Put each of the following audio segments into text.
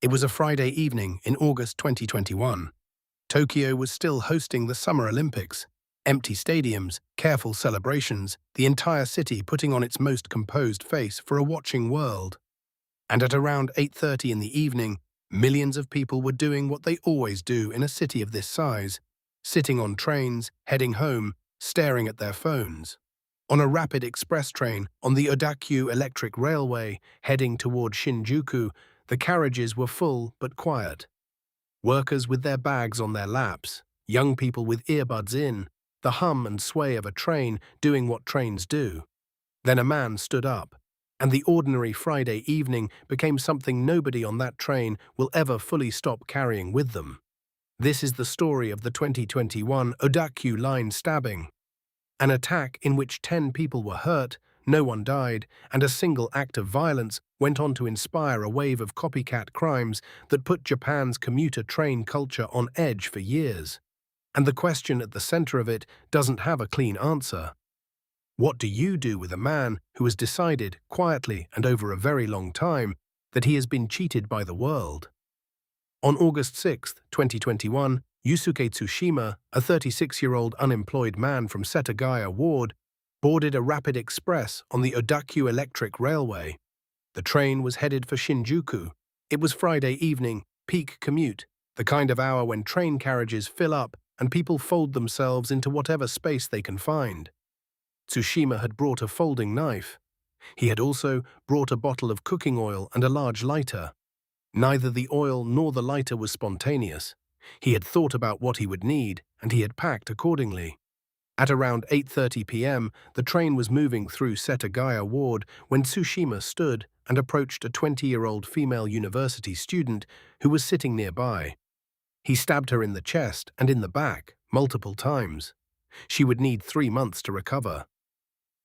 It was a Friday evening in August 2021. Tokyo was still hosting the Summer Olympics. Empty stadiums, careful celebrations, the entire city putting on its most composed face for a watching world. And at around 8:30 in the evening, millions of people were doing what they always do in a city of this size, sitting on trains, heading home, staring at their phones. On a rapid express train on the Odakyu Electric Railway heading toward Shinjuku, the carriages were full but quiet. Workers with their bags on their laps, young people with earbuds in, the hum and sway of a train doing what trains do. Then a man stood up, and the ordinary Friday evening became something nobody on that train will ever fully stop carrying with them. This is the story of the 2021 Odakyu Line stabbing. An attack in which 10 people were hurt, no one died, and a single act of violence went on to inspire a wave of copycat crimes that put Japan's commuter train culture on edge for years. And the question at the center of it doesn't have a clean answer. What do you do with a man who has decided, quietly and over a very long time, that he has been cheated by the world? On August 6, 2021, Yusuke Tsushima, a 36-year-old unemployed man from Setagaya Ward, boarded a rapid express on the Odakyu Electric Railway. The train was headed for Shinjuku. It was Friday evening, peak commute, the kind of hour when train carriages fill up and people fold themselves into whatever space they can find. Tsushima had brought a folding knife. He had also brought a bottle of cooking oil and a large lighter. Neither the oil nor the lighter was spontaneous. He had thought about what he would need, and he had packed accordingly. At around 8:30 p.m., the train was moving through Setagaya Ward when Tsushima stood and approached a 20-year-old female university student who was sitting nearby. He stabbed her in the chest and in the back, multiple times. She would need 3 months to recover.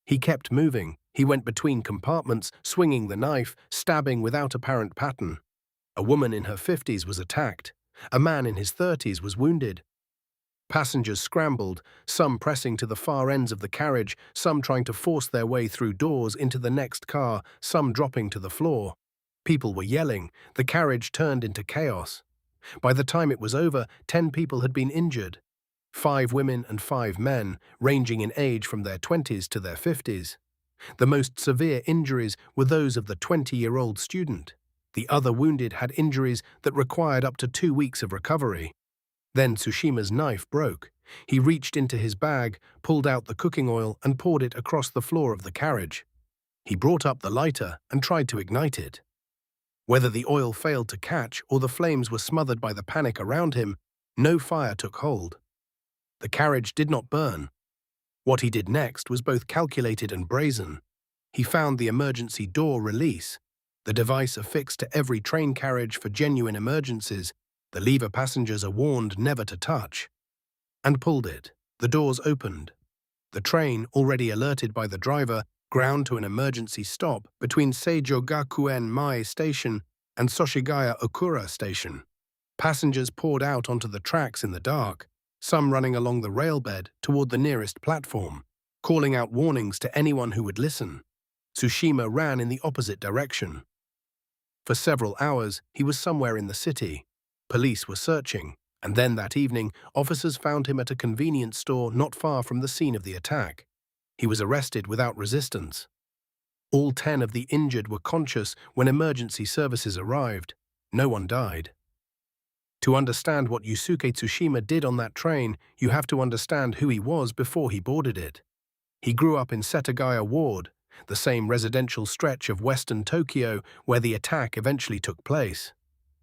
He kept moving. He went between compartments, swinging the knife, stabbing without apparent pattern. A woman in her 50s was attacked. A man in his 30s was wounded. Passengers scrambled, some pressing to the far ends of the carriage, some trying to force their way through doors into the next car, some dropping to the floor. People were yelling. The carriage turned into chaos. By the time it was over, 10 people had been injured. 5 women and 5 men, ranging in age from their 20s to their 50s. The most severe injuries were those of the 20-year-old student. The other wounded had injuries that required up to 2 weeks of recovery. Then Tsushima's knife broke. He reached into his bag, pulled out the cooking oil and poured it across the floor of the carriage. He brought up the lighter and tried to ignite it. Whether the oil failed to catch or the flames were smothered by the panic around him, no fire took hold. The carriage did not burn. What he did next was both calculated and brazen. He found the emergency door release, the device affixed to every train carriage for genuine emergencies, the lever passengers are warned never to touch, and pulled it. The doors opened. The train, already alerted by the driver, ground to an emergency stop between Seijo Gakuen Mai Station and Soshigaya Okura Station. Passengers poured out onto the tracks in the dark, some running along the railbed toward the nearest platform, calling out warnings to anyone who would listen. Tsushima ran in the opposite direction. For several hours, he was somewhere in the city. Police were searching, and then that evening, officers found him at a convenience store not far from the scene of the attack. He was arrested without resistance. All 10 of the injured were conscious when emergency services arrived. No one died. To understand what Yusuke Tsushima did on that train, you have to understand who he was before he boarded it. He grew up in Setagaya Ward, the same residential stretch of western Tokyo where the attack eventually took place.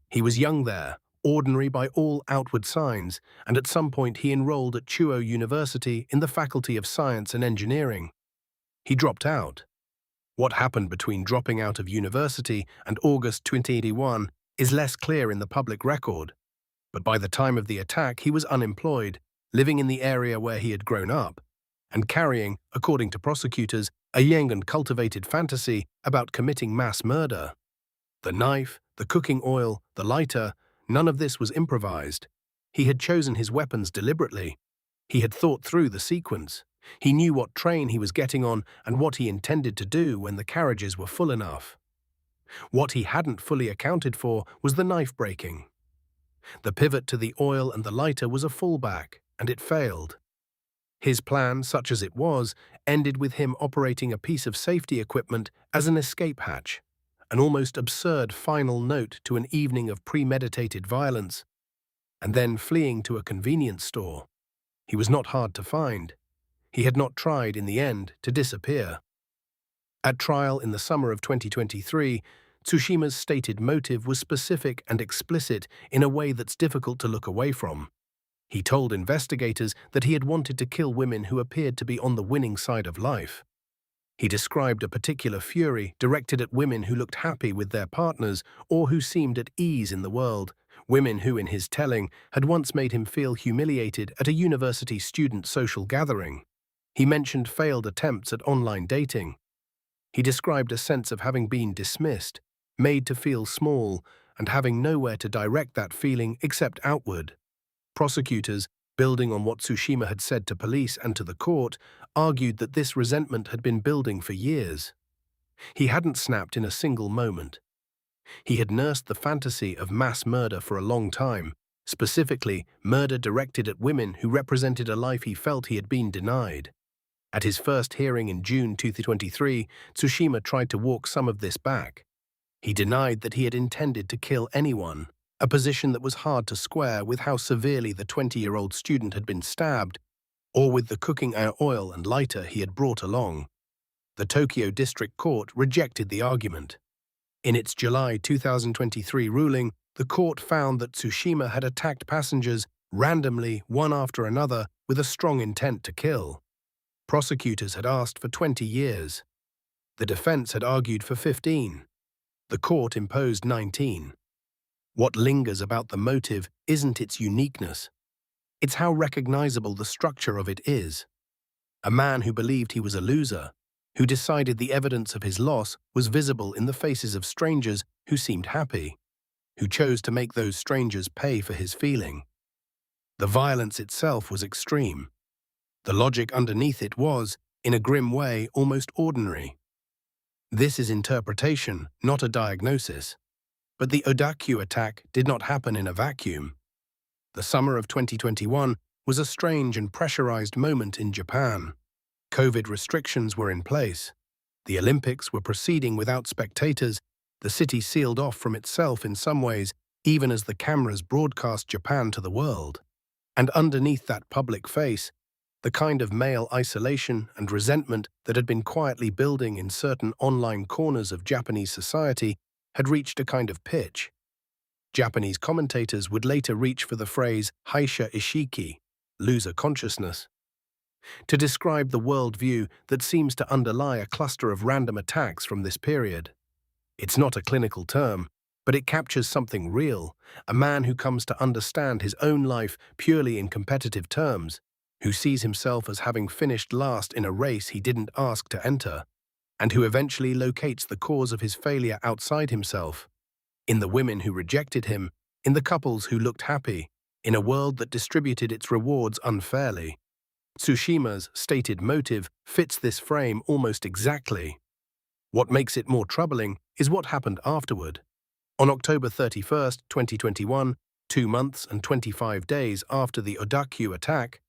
He was young there, ordinary by all outward signs, and at some point he enrolled at Chuo University in the Faculty of Science and Engineering. He dropped out. What happened between dropping out of university and August 2081 is less clear in the public record. But by the time of the attack, he was unemployed, living in the area where he had grown up, and carrying, according to prosecutors, a young and cultivated fantasy about committing mass murder. The knife, the cooking oil, the lighter, none of this was improvised. He had chosen his weapons deliberately. He had thought through the sequence. He knew what train he was getting on and what he intended to do when the carriages were full enough. What he hadn't fully accounted for was the knife breaking. The pivot to the oil and the lighter was a fallback, and it failed. His plan, such as it was, ended with him operating a piece of safety equipment as an escape hatch, an almost absurd final note to an evening of premeditated violence, and then fleeing to a convenience store. He was not hard to find. He had not tried, in the end, to disappear. At trial in the summer of 2023, Tsushima's stated motive was specific and explicit in a way that's difficult to look away from. He told investigators that he had wanted to kill women who appeared to be on the winning side of life. He described a particular fury directed at women who looked happy with their partners or who seemed at ease in the world, women who, in his telling, had once made him feel humiliated at a university student social gathering. He mentioned failed attempts at online dating. He described a sense of having been dismissed, made to feel small, and having nowhere to direct that feeling except outward. Prosecutors, building on what Tsushima had said to police and to the court, argued that this resentment had been building for years. He hadn't snapped in a single moment. He had nursed the fantasy of mass murder for a long time, specifically murder directed at women who represented a life he felt he had been denied. At his first hearing in June 2023, Tsushima tried to walk some of this back. He denied that he had intended to kill anyone, a position that was hard to square with how severely the 20-year-old student had been stabbed, or with the cooking oil and lighter he had brought along. The Tokyo District Court rejected the argument. In its July 2023 ruling, the court found that Tsushima had attacked passengers randomly, one after another, with a strong intent to kill. Prosecutors had asked for 20 years. The defense had argued for 15. The court imposed 19. What lingers about the motive isn't its uniqueness. It's how recognizable the structure of it is. A man who believed he was a loser, who decided the evidence of his loss was visible in the faces of strangers who seemed happy, who chose to make those strangers pay for his feeling. The violence itself was extreme. The logic underneath it was, in a grim way, almost ordinary. This is interpretation, not a diagnosis. But the Odakyu attack did not happen in a vacuum. The summer of 2021 was a strange and pressurized moment in Japan. COVID restrictions were in place. The Olympics were proceeding without spectators, the city sealed off from itself in some ways, even as the cameras broadcast Japan to the world. And underneath that public face, the kind of male isolation and resentment that had been quietly building in certain online corners of Japanese society had reached a kind of pitch. Japanese commentators would later reach for the phrase haisha ishiki, loser consciousness, to describe the worldview that seems to underlie a cluster of random attacks from this period. It's not a clinical term, but it captures something real, a man who comes to understand his own life purely in competitive terms, who sees himself as having finished last in a race he didn't ask to enter, and who eventually locates the cause of his failure outside himself, in the women who rejected him, in the couples who looked happy, in a world that distributed its rewards unfairly. Tsushima's stated motive fits this frame almost exactly. What makes it more troubling is what happened afterward. On October 31, 2021, 2 months and 25 days after the Odakyu attack,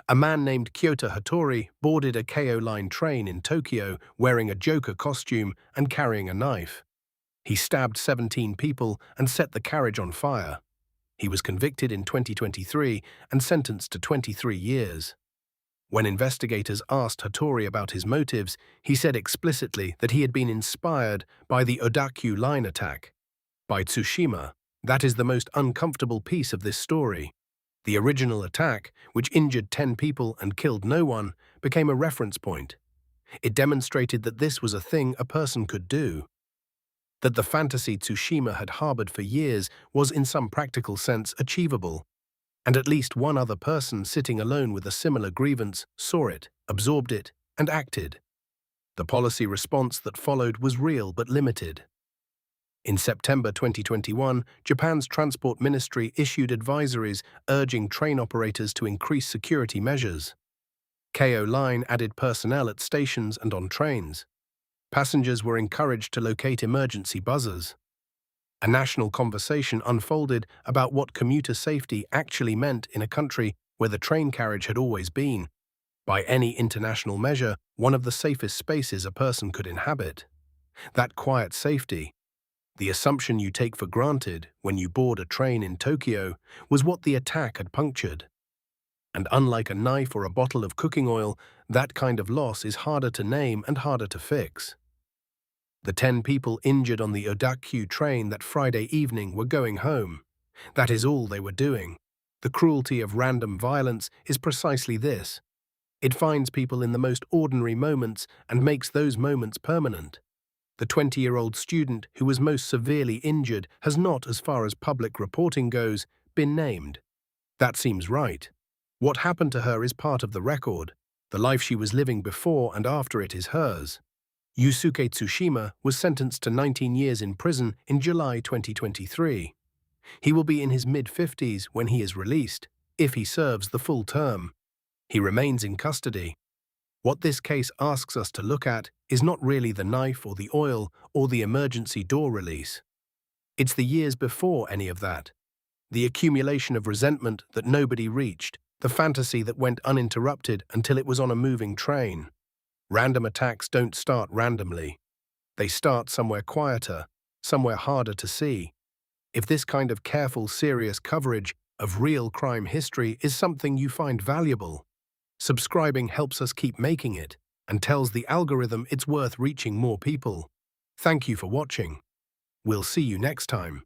a man named Kyoto Hattori boarded a Odakyu Line train in Tokyo wearing a Joker costume and carrying a knife. He stabbed 17 people and set the carriage on fire. He was convicted in 2023 and sentenced to 23 years. When investigators asked Hattori about his motives, he said explicitly that he had been inspired by the Odakyu Line attack. By Tsushima, that is the most uncomfortable piece of this story. The original attack, which injured 10 people and killed no one, became a reference point. It demonstrated that this was a thing a person could do. That the fantasy Tsushima had harbored for years was in some practical sense achievable. And at least one other person sitting alone with a similar grievance saw it, absorbed it, and acted. The policy response that followed was real but limited. In September 2021, Japan's Transport Ministry issued advisories urging train operators to increase security measures. Odakyu Line added personnel at stations and on trains. Passengers were encouraged to locate emergency buzzers. A national conversation unfolded about what commuter safety actually meant in a country where the train carriage had always been, by any international measure, one of the safest spaces a person could inhabit. That quiet safety, the assumption you take for granted when you board a train in Tokyo, was what the attack had punctured. And unlike a knife or a bottle of cooking oil, that kind of loss is harder to name and harder to fix. The 10 people injured on the Odakyu train that Friday evening were going home. That is all they were doing. The cruelty of random violence is precisely this. It finds people in the most ordinary moments and makes those moments permanent. The 20-year-old student who was most severely injured has not, as far as public reporting goes, been named. That seems right. What happened to her is part of the record. The life she was living before and after it is hers. Yusuke Tsushima was sentenced to 19 years in prison in July 2023. He will be in his mid-50s when he is released, if he serves the full term. He remains in custody. What this case asks us to look at is not really the knife or the oil or the emergency door release. It's the years before any of that. The accumulation of resentment that nobody reached, the fantasy that went uninterrupted until it was on a moving train. Random attacks don't start randomly. They start somewhere quieter, somewhere harder to see. If this kind of careful, serious coverage of real crime history is something you find valuable, subscribing helps us keep making it and tells the algorithm it's worth reaching more people. Thank you for watching. We'll see you next time.